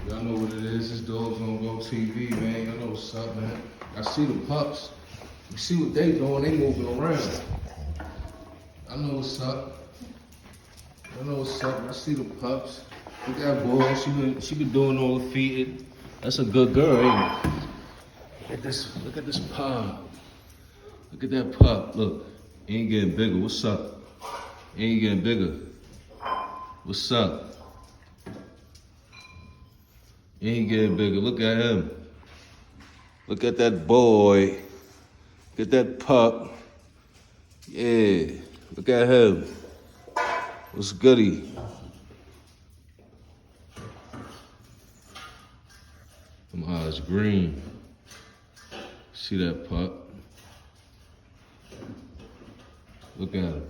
Y'all know what it is. It's DogzOnGo TV, man. Y'all know what's up, man. I see the pups. You see what they doing? They moving around. I know what's up. I know what's up. I see the pups. Look at that boy. She been doing all the feeding. That's a good girl, ain't it? Look at this pup. Look at that pup. Look, he ain't getting bigger. What's up? He ain't getting bigger. What's up? He ain't getting bigger. Look at him. Look at that boy. Look at that pup. Yeah. Look at him. What's goody? Them eyes green. See that pup? Look at him.